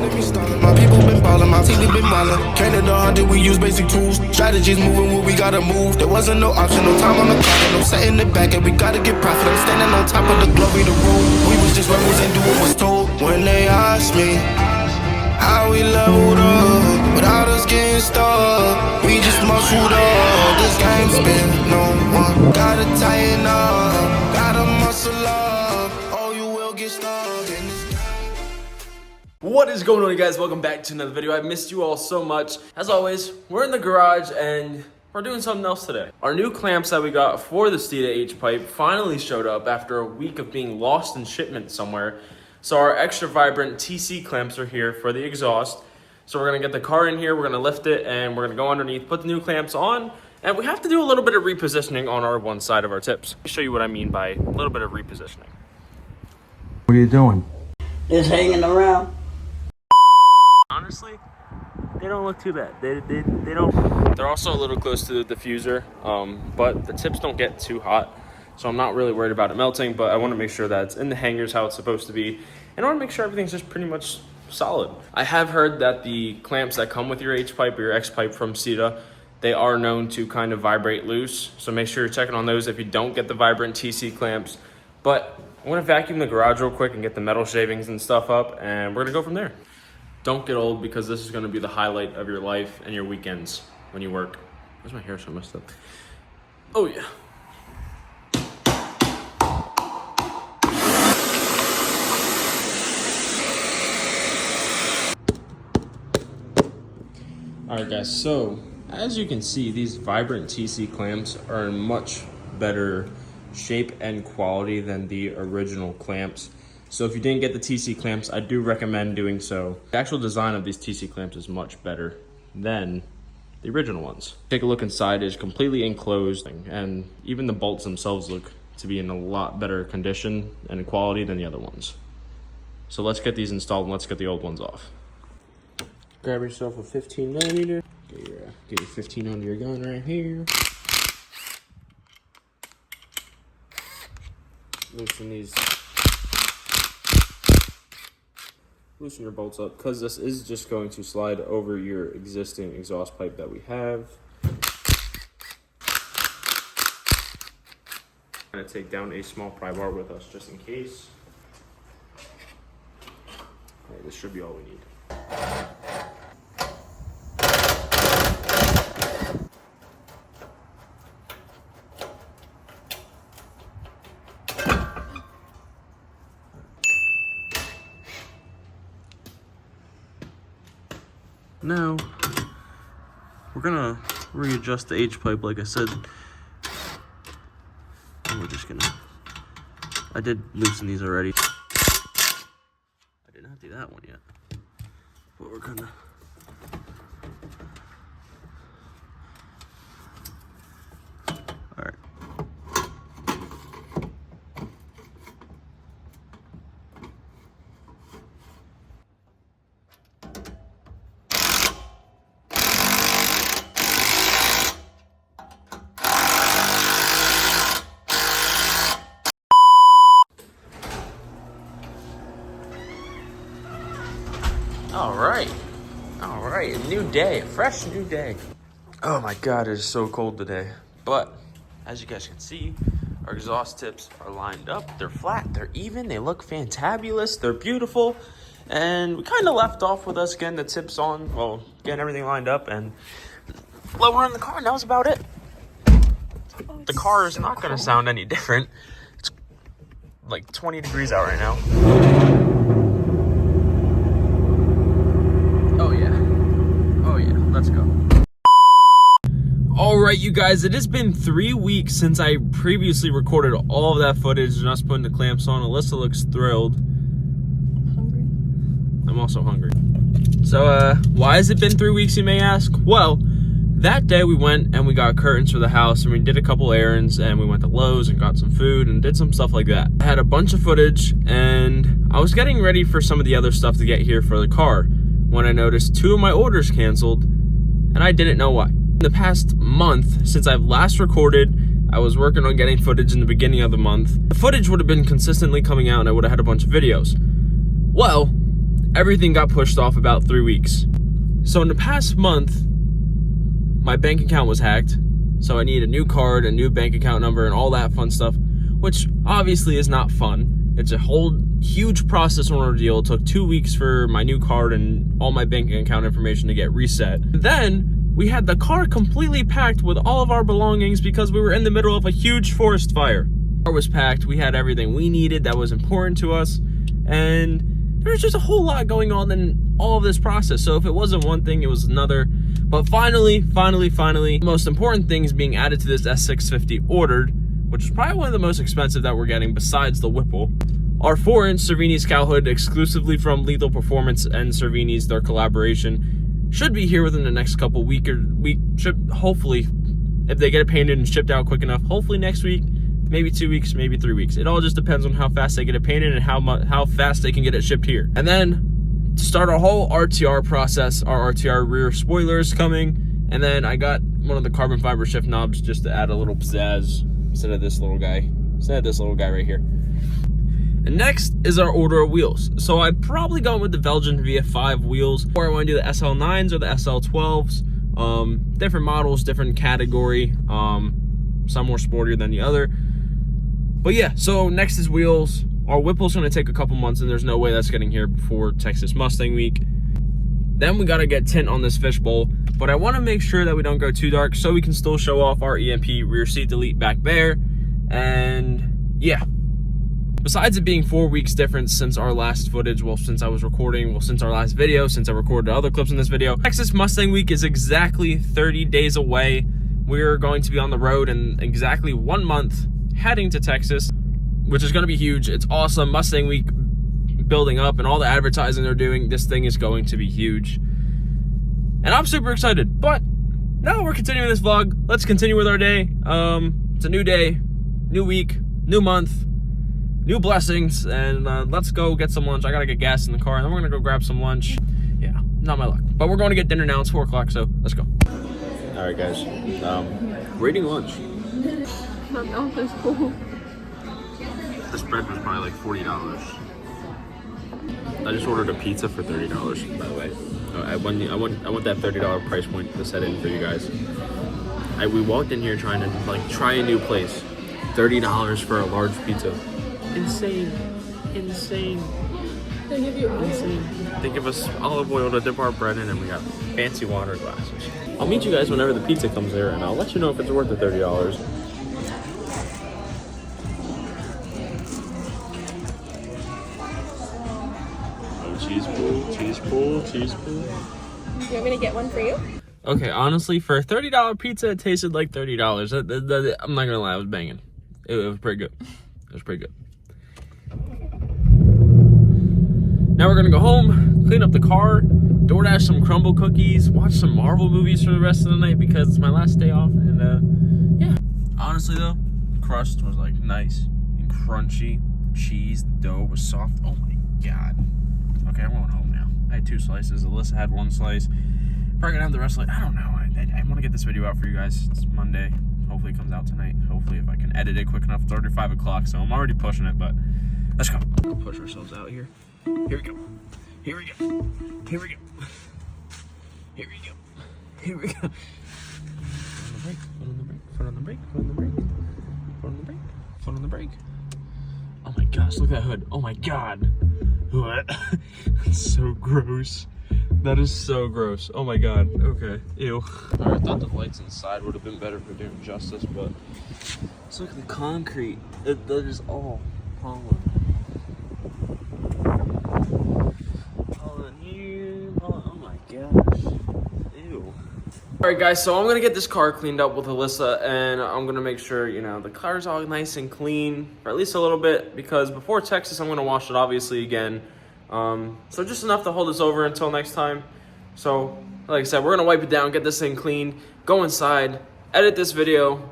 enemy stalling. My people been ballin', my team been ballin'. Came to the 100, we use basic tools. Strategies moving where we gotta move. There wasn't no option, no time on the clock, and no setting it back, and we gotta get profit. I'm standing on top of the glory, the rule. We was just rebels and do what was told. When they asked me how we leveled up, without us getting stuck, we just muscled up. This game's been no one. Gotta tighten up, gotta muscle up, or you will get stuck in this game. What is going on, you guys? Welcome back to another video. I missed you all so much. As always, we're in the garage and we're doing something else today. Our new clamps that we got for the Steeda H Pipe finally showed up after a week of being lost in shipment somewhere. So our extra vibrant TC clamps are here for the exhaust. So we're gonna get the car in here, we're gonna lift it, and we're gonna go underneath, put the new clamps on, and we have to do a little bit of repositioning on our one side of our tips. Let me show you what I mean by a little bit of repositioning. What are you doing? Just hanging around. Honestly, they don't look too bad. They don't. They're also a little close to the diffuser, but the tips don't get too hot. So I'm not really worried about it melting, but I want to make sure that it's in the hangers how it's supposed to be. And I want to make sure everything's just pretty much solid. I have heard that the clamps that come with your H-pipe or your X-pipe from Steeda, they are known to kind of vibrate loose. So make sure you're checking on those if you don't get the vibrant TC clamps. But I'm going to vacuum the garage real quick and get the metal shavings and stuff up, and we're going to go from there. Don't get old, because this is going to be the highlight of your life and your weekends when you work. Where's my hair so messed up? Oh, yeah. Alright guys, so as you can see, these vibrant TC clamps are in much better shape and quality than the original clamps. So if you didn't get the TC clamps, I do recommend doing so. The actual design of these TC clamps is much better than the original ones. Take a look inside, it's completely enclosed, and even the bolts themselves look to be in a lot better condition and quality than the other ones. So let's get these installed and let's get the old ones off. Grab yourself a 15mm. Get your 15 under your gun right here. Loosen your bolts up, because this is just going to slide over your existing exhaust pipe that we have. I'm going to take down a small pry bar with us just in case. All right, this should be all we need. Now, we're gonna readjust the H-pipe like I said. And we're just gonna, I did loosen these already. I did not do that one yet. But we're gonna, all right. All right, a new day, a fresh new day. Oh my God, it is so cold today. But as you guys can see, our exhaust tips are lined up. They're flat, they're even, they look fantabulous, they're beautiful. And we kind of left off with us getting the tips on, well, getting everything lined up and lowering the car, and that was about it. The car is not gonna sound any different. It's like 20 degrees out right now. Let's go. All right, you guys, it has been 3 weeks since I previously recorded all of that footage and us putting the clamps on. Alyssa looks thrilled. Hungry? I'm also hungry. So, why has it been 3 weeks, you may ask? Well, that day we went and we got curtains for the house, and we did a couple errands, and we went to Lowe's and got some food and did some stuff like that. I had a bunch of footage, and I was getting ready for some of the other stuff to get here for the car when I noticed 2 of my orders canceled, and I didn't know why. In the past month, since I've last recorded, I was working on getting footage in the beginning of the month. The footage would have been consistently coming out and I would have had a bunch of videos. Well, everything got pushed off about 3 weeks. So in the past month, my bank account was hacked. So I need a new card, a new bank account number, and all that fun stuff, which obviously is not fun. It's a whole huge process and ordeal. It took 2 weeks for my new card and all my bank account information to get reset. Then we had the car completely packed with all of our belongings because we were in the middle of a huge forest fire. The car was packed. We had everything we needed that was important to us. And there's just a whole lot going on in all of this process. So if it wasn't one thing, it was another. But finally, the most important things being added to this S650 ordered, which is probably one of the most expensive that we're getting besides the Whipple, our 4-inch Cervinis cowl hood exclusively from Lethal Performance and Cervinis. Their collaboration should be here within the next couple weeks. Should hopefully, if they get it painted and shipped out quick enough, hopefully next week, maybe 2 weeks, maybe 3 weeks. It all just depends on how fast they get it painted and how fast they can get it shipped here. And then to start our whole RTR process, our RTR rear spoiler is coming. And then I got one of the carbon fiber shift knobs just to add a little pizzazz instead of this little guy right here. And next is our order of wheels. So I probably going with the Belgian VF5 wheels, or I want to do the SL9s or the SL12s. Different models, different category. Some more sportier than the other. But yeah, so next is wheels. Our Whipple's gonna take a couple months, and there's no way that's getting here before Texas Mustang week. Then we gotta get tint on this fishbowl, but I wanna make sure that we don't go too dark so we can still show off our EMP rear seat delete back there. And yeah, besides it being 4 weeks difference since our last footage, since I was recording, since our last video, since I recorded other clips in this video, Texas Mustang week is exactly 30 days away. We're going to be on the road in exactly 1 month heading to Texas, which is going to be huge. It's awesome. Mustang week building up and all the advertising they're doing. This thing is going to be huge. And I'm super excited. But now we're continuing this vlog. Let's continue with our day. It's a new day, new week, new month, new blessings. And let's go get some lunch. I got to get gas in the car and then we're going to go grab some lunch. Yeah, not my luck. But we're going to get dinner now. It's 4 o'clock, so let's go. All right, guys. We're eating lunch. That mouth is cool. This bread was probably like $40. I just ordered a pizza for $30, by the way. I want that $30 price point to set in for you guys. We walked in here trying to try a new place. $30 for a large pizza. Insane. They give you Insane. They give us olive oil to dip our bread in, and we got fancy water glasses. I'll meet you guys whenever the pizza comes there, and I'll let you know if it's worth the $30. Cheese pool. You want me to get one for you? Okay, honestly, for a $30 pizza, it tasted like $30. I'm not gonna lie, it was banging. It was pretty good. Now we're gonna go home, clean up the car, DoorDash some crumble cookies, watch some Marvel movies for the rest of the night because it's my last day off. And yeah, honestly though, the crust was like nice and crunchy. The cheese, the dough was soft. Oh my god. Okay, I'm going home now. I had 2 slices. Alyssa had 1 slice. Probably gonna have the rest of it. I don't know. I want to get this video out for you guys. It's Monday. Hopefully it comes out tonight. Hopefully if I can edit it quick enough. It's already 5 o'clock, so I'm already pushing it, but let's go. We'll push ourselves out here. Here we go. Foot on the brake. Oh my gosh, look at that hood. Oh my god. What? That's so gross. That is so gross. Oh my god. Okay. Ew. Alright, I thought the lights inside would have been better for doing justice, but let's look at the concrete. That is all pollen. Pollen here. Pollen. Oh my gosh. Ew. Alright guys, so I'm gonna get this car cleaned up with Alyssa, and I'm gonna make sure, the car's all nice and clean, for at least a little bit, because before Texas, I'm gonna wash it obviously again. So just enough to hold us over until next time. So, like I said, we're gonna wipe it down, get this thing clean, go inside, edit this video.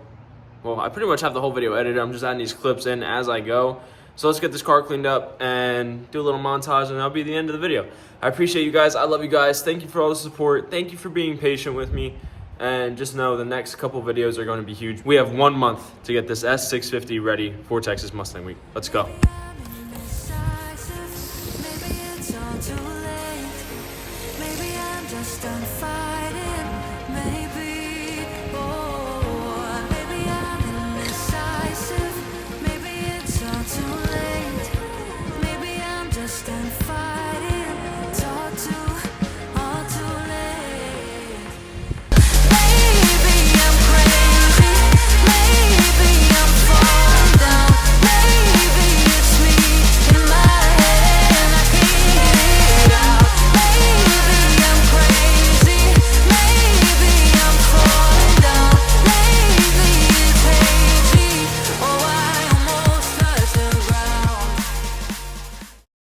Well, I pretty much have the whole video edited. I'm just adding these clips in as I go. So let's get this car cleaned up and do a little montage, and that'll be the end of the video. I appreciate you guys. I love you guys. Thank you for all the support. Thank you for being patient with me. And just know the next couple videos are going to be huge. We have 1 month to get this S650 ready for Texas Mustang Week. Let's go. Maybe it's all too late. lost on fire.